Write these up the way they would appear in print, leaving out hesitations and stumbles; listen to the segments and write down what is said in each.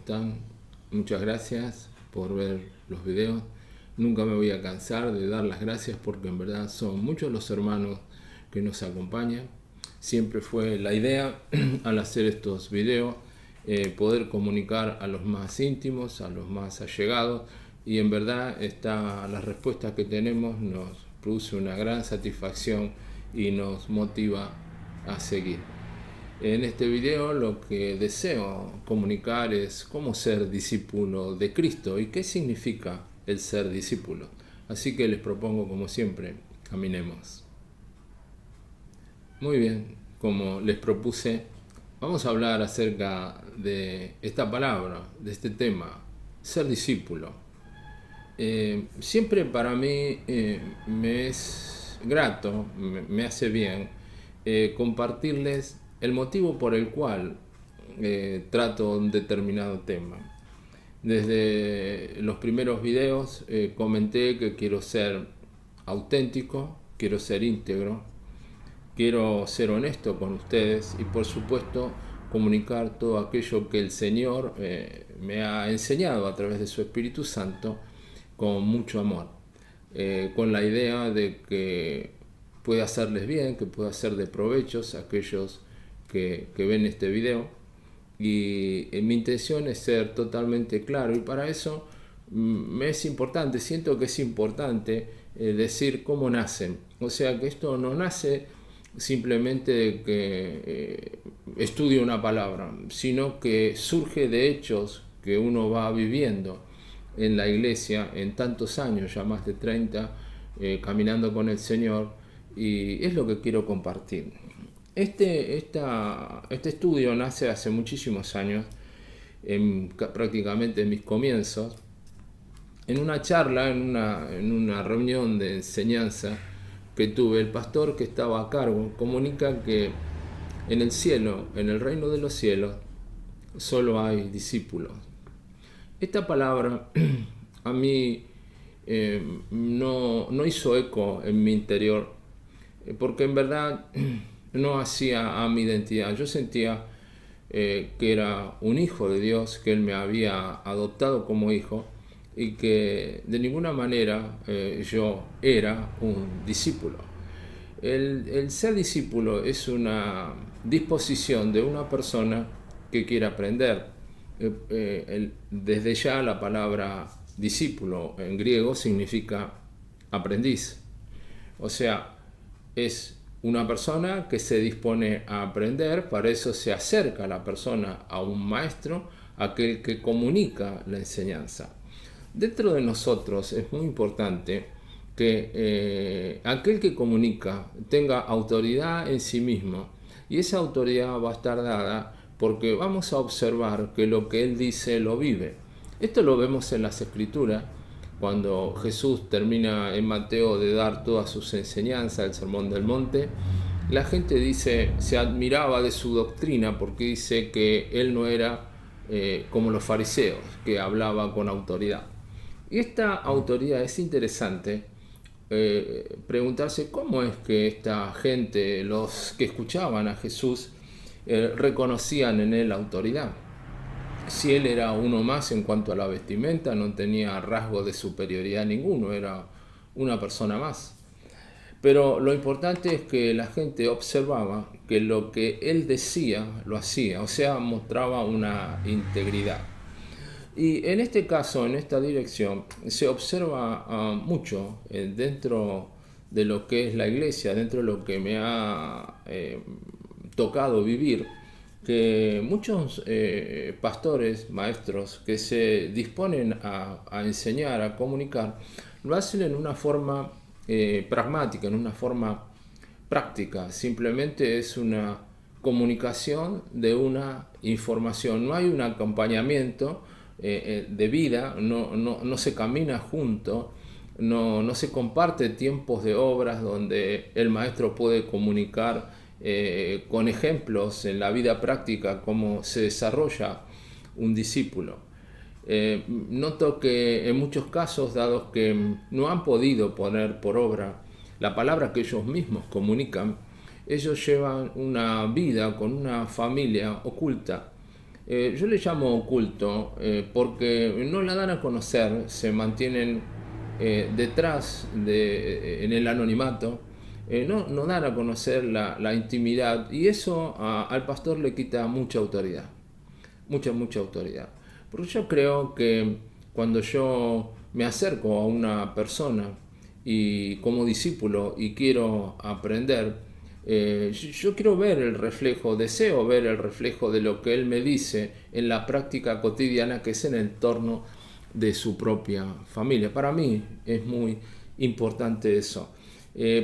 están? Muchas gracias por ver los videos. Nunca me voy a cansar de dar las gracias porque en verdad son muchos los hermanos que nos acompañan. Siempre fue la idea al hacer estos videos poder comunicar a los más íntimos, a los más allegados, y en verdad las respuestas que tenemos nos produce una gran satisfacción y nos motiva a seguir. En este video lo que deseo comunicar es cómo ser discípulo de Cristo y qué significa el ser discípulo. Así que les propongo, como siempre, caminemos. Muy bien, como les propuse, vamos a hablar acerca de esta palabra, de este tema, ser discípulo. Siempre para mí me es grato, me hace bien compartirles el motivo por el cual trato un determinado tema. Desde los primeros videos comenté que quiero ser auténtico, quiero ser íntegro, quiero ser honesto con ustedes y por supuesto comunicar todo aquello que el Señor me ha enseñado a través de su Espíritu Santo con mucho amor, con la idea de que pueda hacerles bien, que pueda ser de provechos a aquellos que ven este video. Y mi intención es ser totalmente claro, y para eso me es importante, siento que es importante decir cómo nacen. O sea, que esto no nace simplemente de que estudie una palabra, sino que surge de hechos que uno va viviendo en la iglesia en tantos años, ya más de 30, caminando con el Señor, y es lo que quiero compartir. Este estudio nace hace muchísimos años, prácticamente en mis comienzos, en una charla, en una reunión de enseñanza que tuve. El pastor que estaba a cargo comunica que en el cielo, en el reino de los cielos, solo hay discípulos. Esta palabra a mí no hizo eco en mi interior, porque en verdad no hacía a mi identidad. Yo sentía que era un hijo de Dios, que Él me había adoptado como hijo y que de ninguna manera yo era un discípulo. El ser discípulo es una disposición de una persona que quiere aprender. Desde ya la palabra discípulo en griego significa aprendiz. O sea, es una persona que se dispone a aprender, para eso se acerca la persona a un maestro, aquel que comunica la enseñanza. Dentro de nosotros es muy importante que aquel que comunica tenga autoridad en sí mismo, y esa autoridad va a estar dada porque vamos a observar que lo que él dice lo vive. Esto lo vemos en las Escrituras, cuando Jesús termina en Mateo de dar todas sus enseñanzas, el Sermón del Monte. La gente se admiraba de su doctrina porque dice que él no era como los fariseos, que hablaba con autoridad. Y esta autoridad es interesante preguntarse cómo es que esta gente, los que escuchaban a Jesús, reconocían en él autoridad. Si él era uno más en cuanto a la vestimenta, no tenía rasgo de superioridad ninguno, era una persona más. Pero lo importante es que la gente observaba que lo que él decía lo hacía, o sea, mostraba una integridad. Y en este caso, en esta dirección, se observa mucho dentro de lo que es la iglesia, dentro de lo que me ha tocado vivir, que muchos pastores, maestros que se disponen a enseñar, a comunicar, lo hacen en una forma pragmática, en una forma práctica. Simplemente es una comunicación de una información, no hay un acompañamiento de vida, no se camina junto, no se comparte tiempos de obras donde el maestro puede comunicar con ejemplos en la vida práctica cómo se desarrolla un discípulo. Noto que en muchos casos, dados que no han podido poner por obra la palabra que ellos mismos comunican, ellos llevan una vida con una familia oculta. Yo le llamo oculto porque no la dan a conocer, se mantienen detrás en el anonimato, no dan a conocer la intimidad, y eso al pastor le quita mucha autoridad, mucha autoridad. Porque yo creo que cuando yo me acerco a una persona y como discípulo y quiero aprender, yo quiero ver el reflejo, deseo ver el reflejo de lo que él me dice en la práctica cotidiana, que es en el entorno de su propia familia. Para mí es muy importante eso,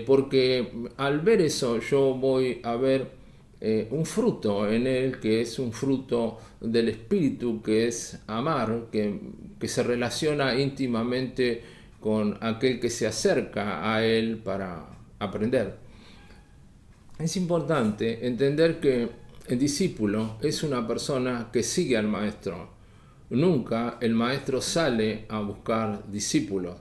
porque al ver eso yo voy a ver un fruto en él, que es un fruto del espíritu, que es amar, que se relaciona íntimamente con aquel que se acerca a él para aprender. Es importante entender que el discípulo es una persona que sigue al maestro. Nunca el maestro sale a buscar discípulos.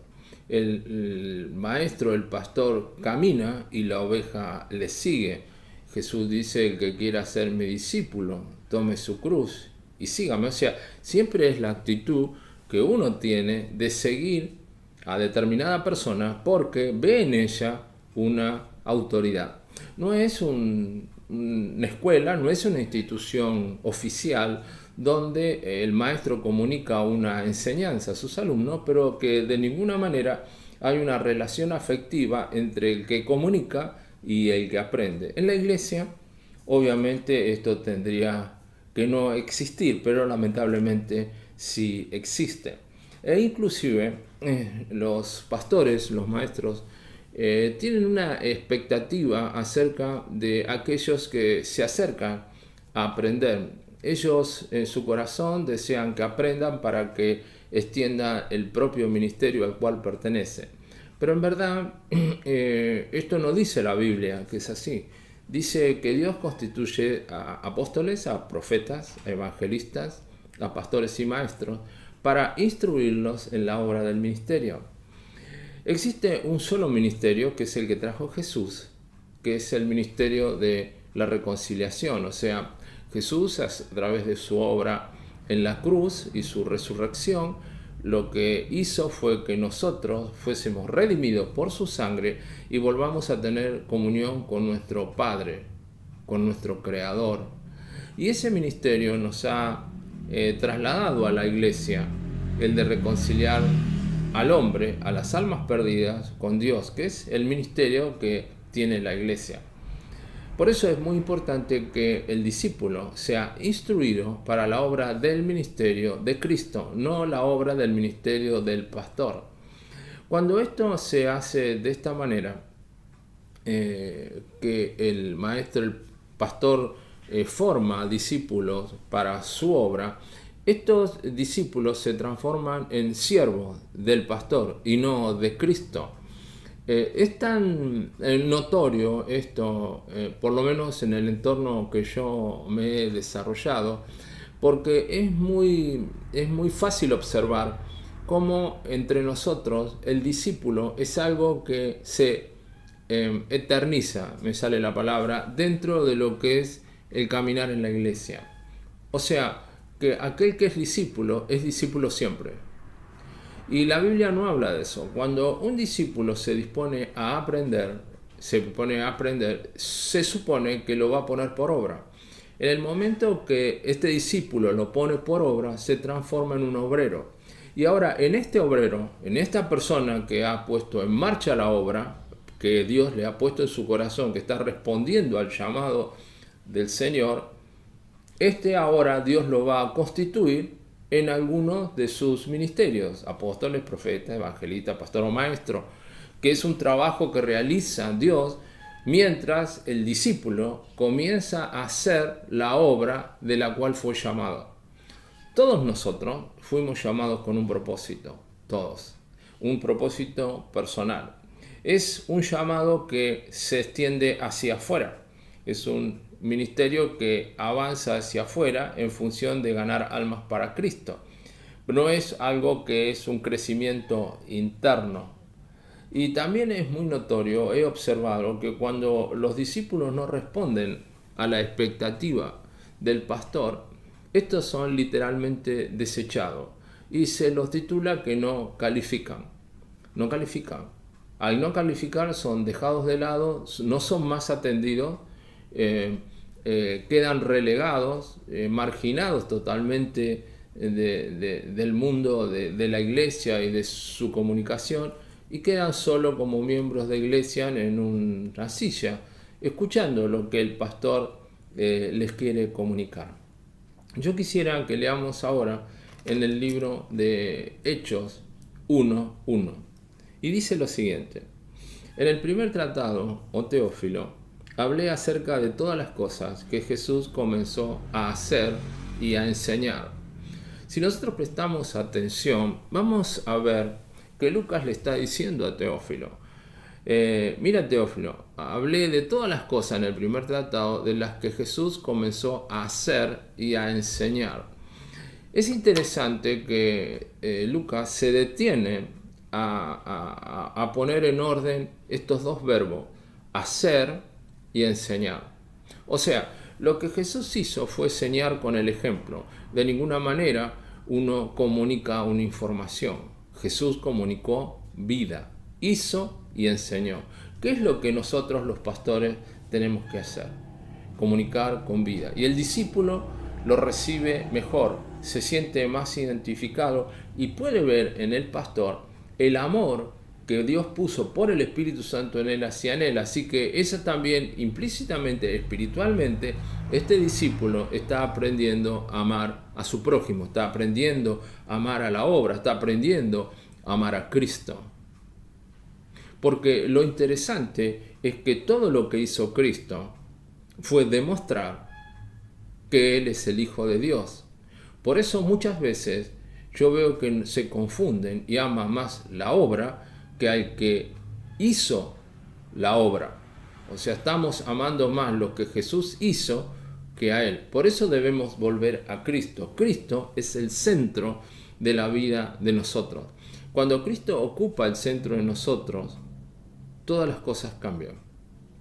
El maestro, el pastor, camina y la oveja le sigue. Jesús dice: el que quiera ser mi discípulo, tome su cruz y sígame. O sea, siempre es la actitud que uno tiene de seguir a determinada persona porque ve en ella una autoridad. No es una escuela, no es una institución oficial donde el maestro comunica una enseñanza a sus alumnos, pero que de ninguna manera hay una relación afectiva entre el que comunica y el que aprende. En la iglesia, obviamente, esto tendría que no existir, pero lamentablemente sí existe. E inclusive los pastores, los maestros, tienen una expectativa acerca de aquellos que se acercan a aprender. Ellos en su corazón desean que aprendan para que extienda el propio ministerio al cual pertenece. Pero en verdad esto no dice la Biblia que es así. Dice que Dios constituye a apóstoles, a profetas, a evangelistas, a pastores y maestros para instruirlos en la obra del ministerio. Existe un solo ministerio, que es el que trajo Jesús, que es el ministerio de la reconciliación. O sea, Jesús, a través de su obra en la cruz y su resurrección, lo que hizo fue que nosotros fuésemos redimidos por su sangre y volvamos a tener comunión con nuestro Padre, con nuestro Creador. Y ese ministerio nos ha trasladado a la iglesia, el de reconciliar al hombre, a las almas perdidas, con Dios, que es el ministerio que tiene la iglesia. Por eso es muy importante que el discípulo sea instruido para la obra del ministerio de Cristo, no la obra del ministerio del pastor. Cuando esto se hace de esta manera, que el maestro, el pastor, forma discípulos para su obra, estos discípulos se transforman en siervos del pastor y no de Cristo. Es tan notorio esto, por lo menos en el entorno que yo me he desarrollado, porque es muy fácil observar cómo entre nosotros el discípulo es algo que se eterniza, me sale la palabra, dentro de lo que es el caminar en la iglesia. O sea, que aquel que es discípulo siempre. Y la Biblia no habla de eso. Cuando un discípulo se dispone a aprender, se supone que lo va a poner por obra. En el momento que este discípulo lo pone por obra, se transforma en un obrero. Y ahora, en este obrero, en esta persona que ha puesto en marcha la obra, que Dios le ha puesto en su corazón, que está respondiendo al llamado del Señor, ahora Dios lo va a constituir en algunos de sus ministerios, apóstoles, profetas, evangelistas, pastor o maestro, que es un trabajo que realiza Dios mientras el discípulo comienza a hacer la obra de la cual fue llamado. Todos nosotros fuimos llamados con un propósito, todos, un propósito personal. Es un llamado que se extiende hacia afuera, es un ministerio que avanza hacia afuera en función de ganar almas para Cristo. No es algo que es un crecimiento interno. Y también es muy notorio, he observado que cuando los discípulos no responden a la expectativa del pastor, Estos son literalmente desechados y se los titula que no califican. No califican. Al no calificar son dejados de lado, no son más atendidos, quedan relegados, marginados totalmente del mundo de la iglesia y de su comunicación, y quedan solo como miembros de iglesia en una silla, escuchando lo que el pastor les quiere comunicar. Yo quisiera que leamos ahora en el libro de Hechos 1:1, y dice lo siguiente: en el primer tratado, o Teófilo, hablé acerca de todas las cosas que Jesús comenzó a hacer y a enseñar. Si nosotros prestamos atención, vamos a ver que Lucas le está diciendo a Teófilo: mira, Teófilo, hablé de todas las cosas en el primer tratado de las que Jesús comenzó a hacer y a enseñar. Es interesante que Lucas se detiene a poner en orden estos dos verbos, hacer y enseñar. O sea, lo que Jesús hizo fue enseñar con el ejemplo. De ninguna manera uno comunica una información. Jesús comunicó vida, hizo y enseñó. ¿Qué es lo que nosotros los pastores tenemos que hacer? Comunicar con vida. Y el discípulo lo recibe mejor, se siente más identificado y puede ver en el pastor el amor que Dios puso por el Espíritu Santo en él, hacia él. Así que eso también implícitamente, espiritualmente, este discípulo está aprendiendo a amar a su prójimo, está aprendiendo a amar a la obra, está aprendiendo a amar a Cristo. Porque lo interesante es que todo lo que hizo Cristo fue demostrar que Él es el Hijo de Dios. Por eso muchas veces yo veo que se confunden y aman más la obra que al que hizo la obra. O sea, estamos amando más lo que Jesús hizo que a Él. Por eso debemos volver a Cristo. Cristo es el centro de la vida de nosotros. Cuando Cristo ocupa el centro de nosotros, todas las cosas cambian.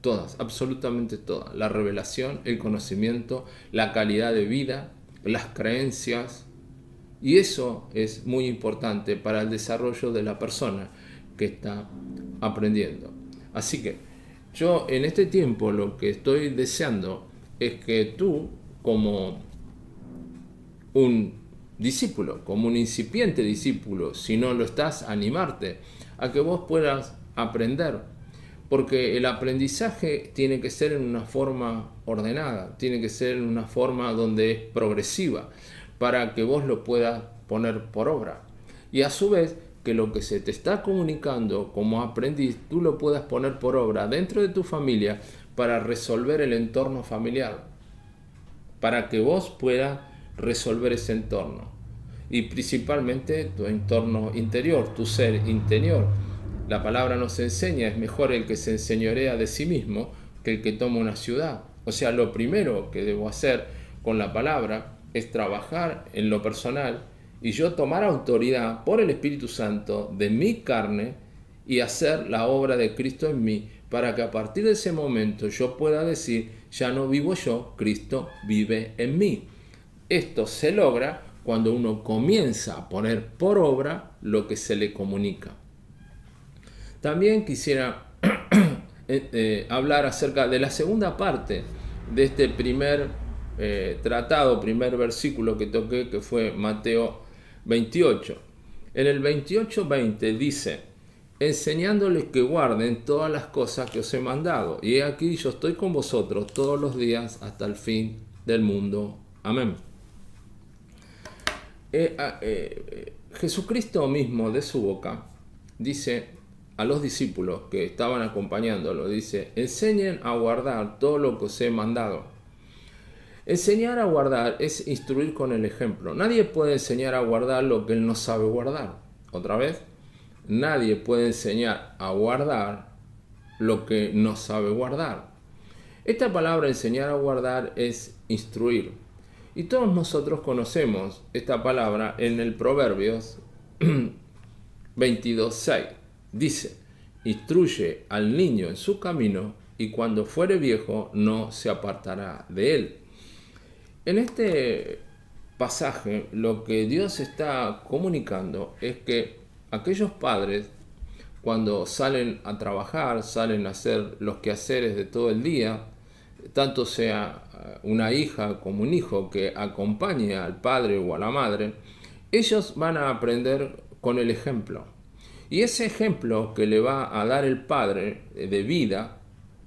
Todas, absolutamente todas. La revelación, el conocimiento, la calidad de vida, las creencias. Y eso es muy importante para el desarrollo de la persona que está aprendiendo. Así que yo en este tiempo lo que estoy deseando es que tú, como un discípulo, como un incipiente discípulo, si no lo estás, animarte a que vos puedas aprender. Porque el aprendizaje tiene que ser en una forma ordenada, tiene que ser en una forma donde es progresiva, para que vos lo puedas poner por obra. Y a su vez, que lo que se te está comunicando como aprendiz, tú lo puedas poner por obra dentro de tu familia para resolver el entorno familiar, para que vos puedas resolver ese entorno. Y principalmente tu entorno interior, tu ser interior. La palabra nos enseña, es mejor el que se enseñorea de sí mismo que el que toma una ciudad. O sea, lo primero que debo hacer con la palabra es trabajar en lo personal y yo tomar autoridad por el Espíritu Santo de mi carne y hacer la obra de Cristo en mí, para que a partir de ese momento yo pueda decir: ya no vivo yo, Cristo vive en mí. Esto se logra cuando uno comienza a poner por obra lo que se le comunica. También quisiera hablar acerca de la segunda parte de este primer tratado, primer versículo que toqué, que fue Mateo 28. En el 28:20 dice: enseñándoles que guarden todas las cosas que os he mandado. Y he aquí, yo estoy con vosotros todos los días hasta el fin del mundo. Amén. Jesucristo mismo, de su boca, dice a los discípulos que estaban acompañándolo, dice: enseñen a guardar todo lo que os he mandado. Enseñar a guardar es instruir con el ejemplo. Nadie puede enseñar a guardar lo que él no sabe guardar. Otra vez, nadie puede enseñar a guardar lo que no sabe guardar. Esta palabra enseñar a guardar es instruir. Y todos nosotros conocemos esta palabra en el Proverbios 22:6. Dice: instruye al niño en su camino y cuando fuere viejo no se apartará de él. En este pasaje lo que Dios está comunicando es que aquellos padres, cuando salen a trabajar, salen a hacer los quehaceres de todo el día, tanto sea una hija como un hijo que acompañe al padre o a la madre, ellos van a aprender con el ejemplo. Y ese ejemplo que le va a dar el padre de vida,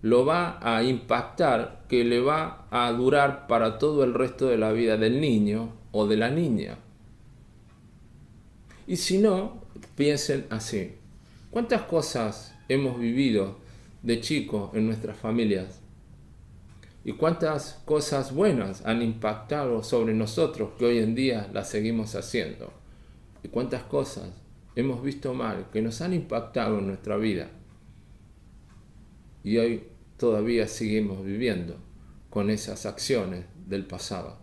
lo va a impactar, que le va a durar para todo el resto de la vida del niño o de la niña. Y si no, piensen así. ¿Cuántas cosas hemos vivido de chicos en nuestras familias? ¿Y cuántas cosas buenas han impactado sobre nosotros que hoy en día las seguimos haciendo? ¿Y cuántas cosas hemos visto mal que nos han impactado en nuestra vida? Y hoy todavía seguimos viviendo con esas acciones del pasado.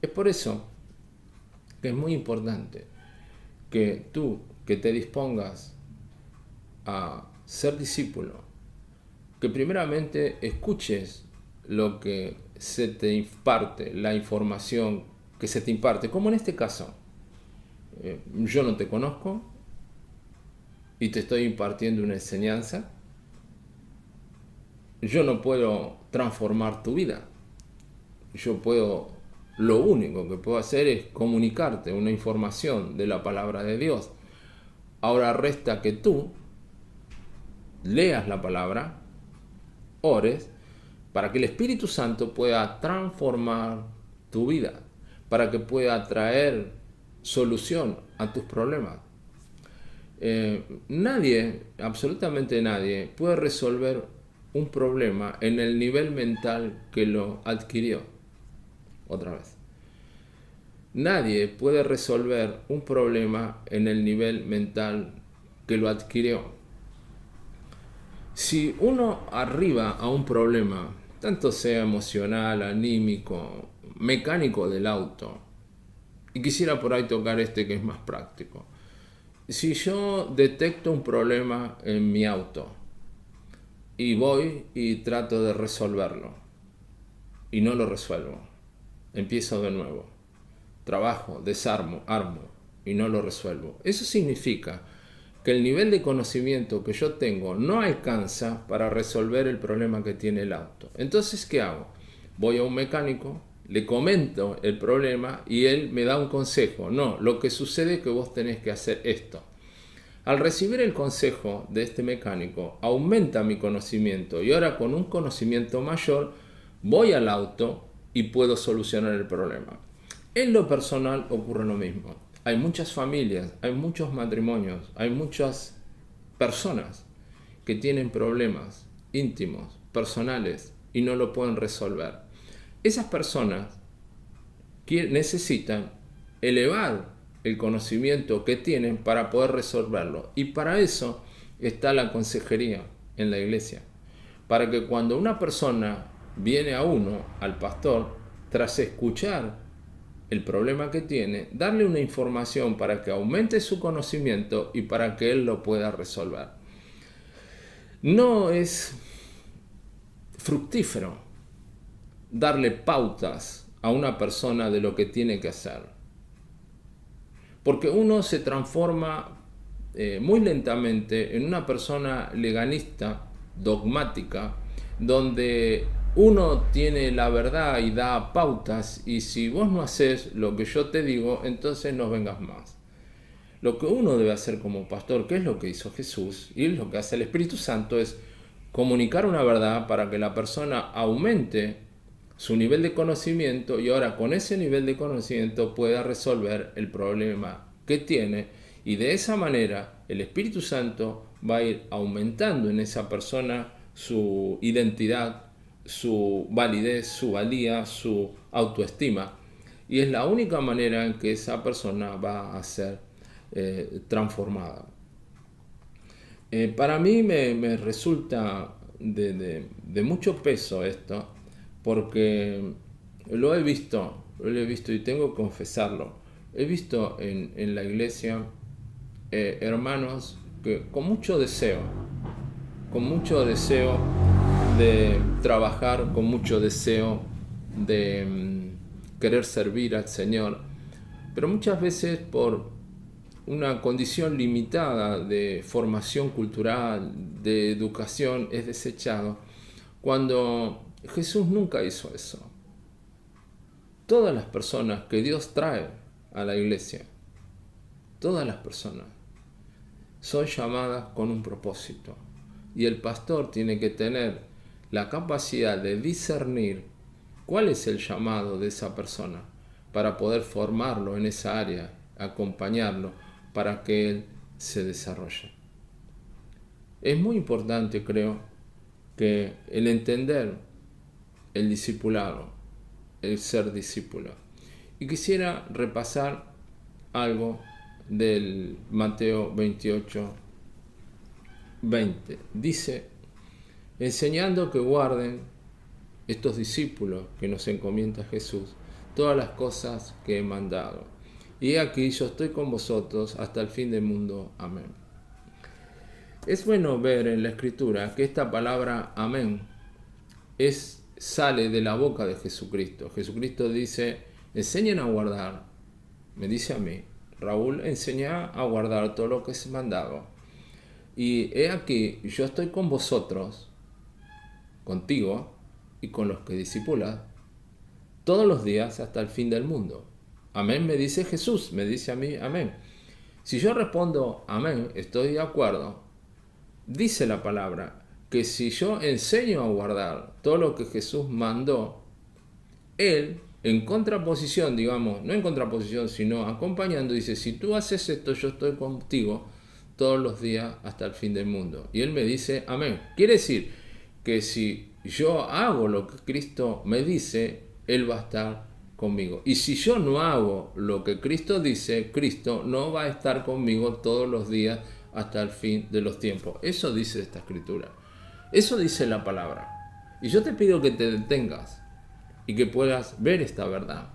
Es por eso que es muy importante que tú, que te dispongas a ser discípulo, que primeramente escuches lo que se te imparte, la información que se te imparte, como en este caso. Yo no te conozco y te estoy impartiendo una enseñanza. Yo no puedo transformar tu vida. Lo único que puedo hacer es comunicarte una información de la palabra de Dios. Ahora resta que tú leas la palabra, ores, para que el Espíritu Santo pueda transformar tu vida, para que pueda traer solución a tus problemas. Nadie, absolutamente nadie, puede resolver un problema en el nivel mental que lo adquirió. Otra vez. Nadie puede resolver un problema en el nivel mental que lo adquirió. Si uno arriba a un problema, tanto sea emocional, anímico, mecánico del auto, y quisiera por ahí tocar este que es más práctico. Si yo detecto un problema en mi auto y voy y trato de resolverlo y no lo resuelvo, empiezo de nuevo, trabajo, desarmo, armo y no lo resuelvo, eso significa que el nivel de conocimiento que yo tengo no alcanza para resolver el problema que tiene el auto. Entonces, ¿qué hago? Voy a un mecánico, le comento el problema y él me da un consejo. No, lo que sucede es que vos tenés que hacer esto. Al recibir el consejo de este mecánico, aumenta mi conocimiento y ahora con un conocimiento mayor voy al auto y puedo solucionar el problema. En lo personal ocurre lo mismo. Hay muchas familias, hay muchos matrimonios, hay muchas personas que tienen problemas íntimos, personales y no lo pueden resolver. Esas personas necesitan elevar el conocimiento que tienen para poder resolverlo. Y para eso está la consejería en la iglesia. Para que cuando una persona viene a uno, al pastor, tras escuchar el problema que tiene, darle una información para que aumente su conocimiento y para que él lo pueda resolver. No es fructífero darle pautas a una persona de lo que tiene que hacer. Porque uno se transforma muy lentamente en una persona legalista, dogmática, donde uno tiene la verdad y da pautas, y si vos no haces lo que yo te digo, entonces no vengas más. Lo que uno debe hacer como pastor, que es lo que hizo Jesús, y es lo que hace el Espíritu Santo, es comunicar una verdad para que la persona aumente su nivel de conocimiento y ahora con ese nivel de conocimiento pueda resolver el problema que tiene, y de esa manera el Espíritu Santo va a ir aumentando en esa persona su identidad, su validez, su valía, su autoestima, y es la única manera en que esa persona va a ser transformada. Para mí me resulta de mucho peso esto, porque lo he visto y tengo que confesarlo. He visto en la iglesia hermanos que con mucho deseo de trabajar, con mucho deseo de querer servir al Señor, pero muchas veces por una condición limitada de formación cultural, de educación, es desechado, cuando Jesús nunca hizo eso. Todas las personas que Dios trae a la iglesia, todas las personas, son llamadas con un propósito. Y el pastor tiene que tener la capacidad de discernir cuál es el llamado de esa persona para poder formarlo en esa área, acompañarlo para que él se desarrolle. Es muy importante, creo, que el entender el discipulado, el ser discípulo. Y quisiera repasar algo del Mateo 28, 20. Dice, enseñando que guarden estos discípulos que nos encomienda Jesús, todas las cosas que he mandado. Y aquí yo estoy con vosotros hasta el fin del mundo. Amén. Es bueno ver en la Escritura que esta palabra amén sale de la boca de Jesucristo. Jesucristo dice, enseñen a guardar, me dice a mí, Raúl, enseña a guardar todo lo que es mandado. Y he aquí, yo estoy con vosotros, contigo y con los que discipulas, todos los días hasta el fin del mundo. Amén, me dice Jesús, me dice a mí, amén. Si yo respondo amén, estoy de acuerdo, dice la palabra que si yo enseño a guardar todo lo que Jesús mandó, Él, en contraposición, digamos, no en contraposición, sino acompañando, dice, si tú haces esto, yo estoy contigo todos los días hasta el fin del mundo. Y Él me dice, amén. Quiere decir que si yo hago lo que Cristo me dice, Él va a estar conmigo. Y si yo no hago lo que Cristo dice, Cristo no va a estar conmigo todos los días hasta el fin de los tiempos. Eso dice esta Escritura. Eso dice la palabra. Y yo te pido que te detengas y que puedas ver esta verdad.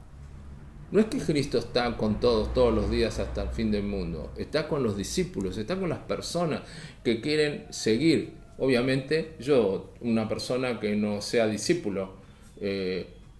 No es que Cristo está con todos los días hasta el fin del mundo. Está con los discípulos, está con las personas que quieren seguir. Obviamente, yo, una persona que no sea discípulo,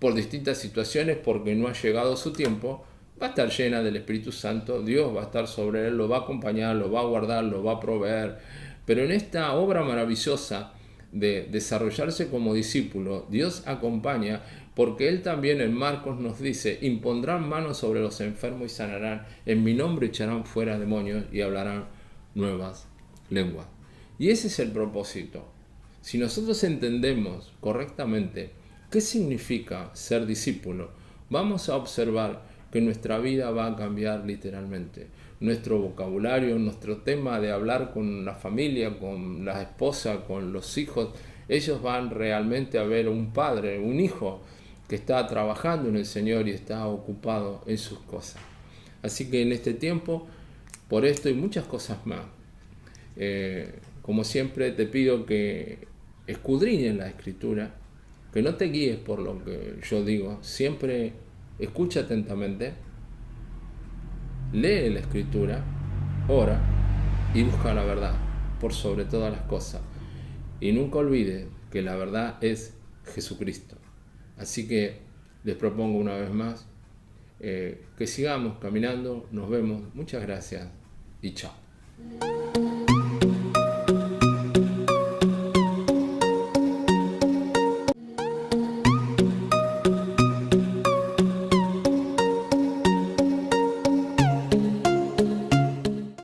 por distintas situaciones, porque no ha llegado su tiempo, va a estar llena del Espíritu Santo. Dios va a estar sobre él, lo va a acompañar, lo va a guardar, lo va a proveer. Pero en esta obra maravillosa de desarrollarse como discípulo, Dios acompaña, porque Él también en Marcos nos dice, impondrán manos sobre los enfermos y sanarán, en mi nombre echarán fuera demonios y hablarán nuevas lenguas. Y ese es el propósito. Si nosotros entendemos correctamente qué significa ser discípulo, vamos a observar que nuestra vida va a cambiar literalmente. Nuestro vocabulario, nuestro tema de hablar con la familia, con la esposa, con los hijos, ellos van realmente a ver un padre, un hijo que está trabajando en el Señor y está ocupado en sus cosas. Así que en este tiempo, por esto y muchas cosas más, como siempre te pido que escudriñes la Escritura, que no te guíes por lo que yo digo, siempre escucha atentamente, lee la Escritura, ora y busca la verdad por sobre todas las cosas. Y nunca olvides que la verdad es Jesucristo. Así que les propongo una vez más que sigamos caminando. Nos vemos. Muchas gracias y chao.